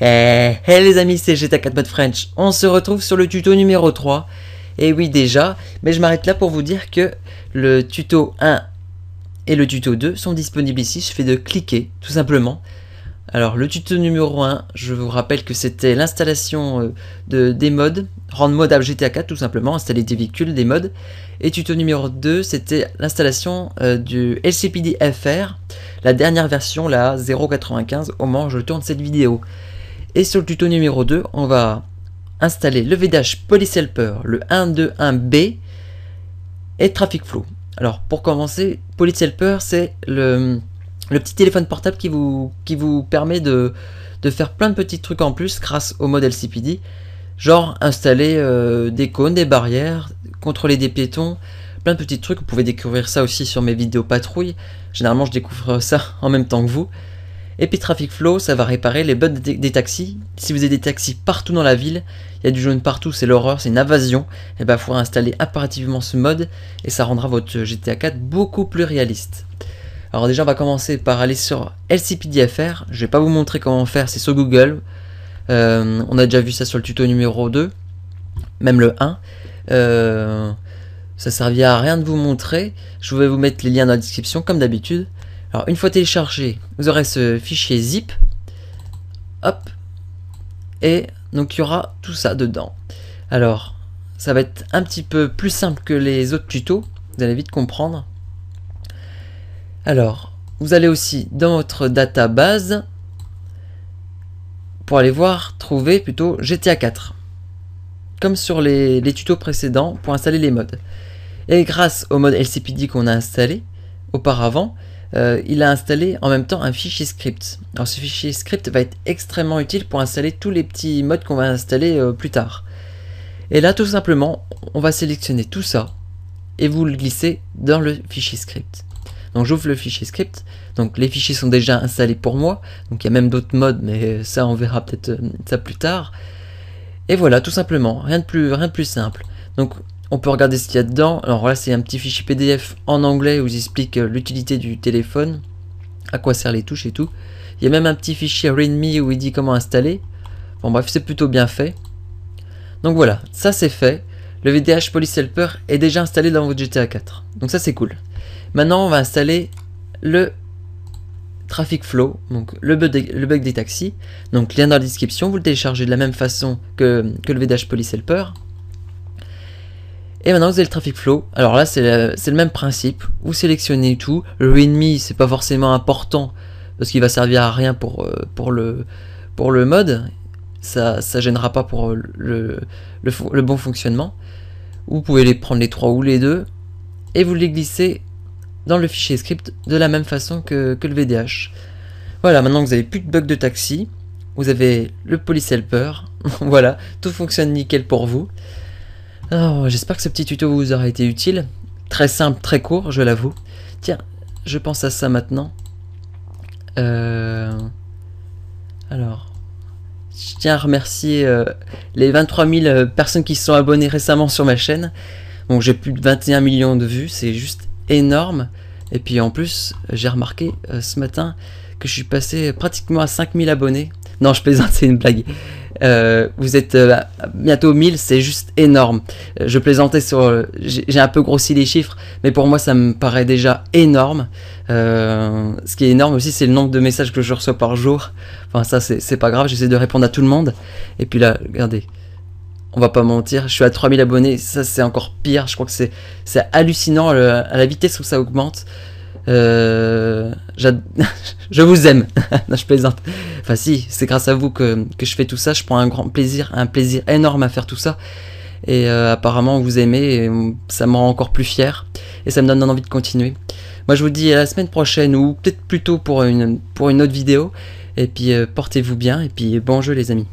Hey les amis, c'est GTA 4 Mode French. On se retrouve sur le tuto numéro 3. Et oui déjà, mais je m'arrête là pour vous dire que le tuto 1 et le tuto 2 sont disponibles ici. Je fais de cliquer, tout simplement. Alors le tuto numéro 1, je vous rappelle que c'était l'installation des mods, rendre modable GTA 4 tout simplement, installer des véhicules, des mods. Et tuto numéro 2, c'était l'installation du LCPD FR, la dernière version, la 0.95, au moment où je tourne cette vidéo. Et sur le tuto numéro 2, on va installer le VDH Polyhelper, le 1.2.1b et Traffic Flow. Alors pour commencer, Polyhelper, c'est le petit téléphone portable qui vous permet de faire plein de petits trucs en plus grâce au mode LCPD, genre installer des cônes, des barrières, contrôler des piétons, plein de petits trucs. Vous pouvez découvrir ça aussi sur mes vidéos patrouille. Généralement je découvre ça en même temps que vous. Et puis Traffic Flow, ça va réparer les bugs des taxis. Si vous avez des taxis partout dans la ville, il y a du jaune partout, c'est l'horreur, c'est une invasion, et ben il faudra installer impérativement ce mode et ça rendra votre GTA 4 beaucoup plus réaliste. Alors déjà on va commencer par aller sur LCPDFR. Je vais pas vous montrer comment faire, c'est sur Google. On a déjà vu ça sur le tuto numéro 2, même le 1. Ça servira à rien de vous montrer. Je vais vous mettre les liens dans la description comme d'habitude. Alors une fois téléchargé, vous aurez ce fichier zip. Hop. Et donc il y aura tout ça dedans. Alors ça va être un petit peu plus simple que les autres tutos. Vous allez vite comprendre. Alors vous allez aussi dans votre database pour aller voir, trouver plutôt GTA 4. Comme sur les tutos précédents pour installer les mods. Et grâce au mode LCPD qu'on a installé auparavant, il a installé en même temps un fichier script. Alors ce fichier script va être extrêmement utile pour installer tous les petits mods qu'on va installer plus tard. Et là tout simplement, on va sélectionner tout ça et vous le glissez dans le fichier script. Donc j'ouvre le fichier script. Donc les fichiers sont déjà installés pour moi. Donc il y a même d'autres mods, mais ça on verra peut-être ça plus tard. Et voilà, tout simplement, rien de plus simple. Donc on peut regarder ce qu'il y a dedans. Alors là c'est un petit fichier PDF en anglais où ils expliquent l'utilité du téléphone, à quoi servent les touches et tout. Il y a même un petit fichier README où il dit comment installer. Bon bref, c'est plutôt bien fait. Donc voilà, ça c'est fait. Le VDH Polyhelper est déjà installé dans votre GTA 4. Donc ça c'est cool. Maintenant on va installer le Traffic Flow, donc le bug des taxis. Donc lien dans la description, vous le téléchargez de la même façon que le VDH Polyhelper. Et maintenant vous avez le Traffic Flow. Alors là c'est le même principe. Vous sélectionnez tout. Le README c'est pas forcément important parce qu'il va servir à rien pour le mode. Ça gênera pas pour le bon fonctionnement. Vous pouvez les prendre les trois ou les deux et vous les glissez dans le fichier script de la même façon que le VDH. Voilà, maintenant que vous avez plus de bugs de taxi, vous avez le Polyhelper. Voilà, tout fonctionne nickel pour vous. Alors, j'espère que ce petit tuto vous aura été utile. Très simple, très court, je l'avoue. Tiens, je pense à ça maintenant. Alors, je tiens à remercier les 23 000 personnes qui se sont abonnées récemment sur ma chaîne. Bon, j'ai plus de 21 millions de vues, c'est juste énorme. Et puis en plus, j'ai remarqué ce matin que je suis passé pratiquement à 5000 abonnés. Non, je plaisante, c'est une blague. Vous êtes bientôt 1000, c'est juste énorme. Je plaisantais sur... j'ai un peu grossi les chiffres, mais pour moi ça me paraît déjà énorme. Ce qui est énorme aussi, c'est le nombre de messages que je reçois par jour. Enfin ça c'est pas grave, j'essaie de répondre à tout le monde. Et puis là, regardez, on va pas mentir, je suis à 3000 abonnés, ça c'est encore pire. Je crois que c'est hallucinant à la vitesse où ça augmente. Je vous aime. Non, je plaisante. Enfin si, c'est grâce à vous que je fais tout ça. Je prends un plaisir énorme à faire tout ça. Et apparemment vous aimez, et ça me rend encore plus fier. Et ça me donne envie de continuer. Moi je vous dis à la semaine prochaine, ou peut-être plus tôt pour une autre vidéo. Et puis portez-vous bien, et puis bon jeu les amis.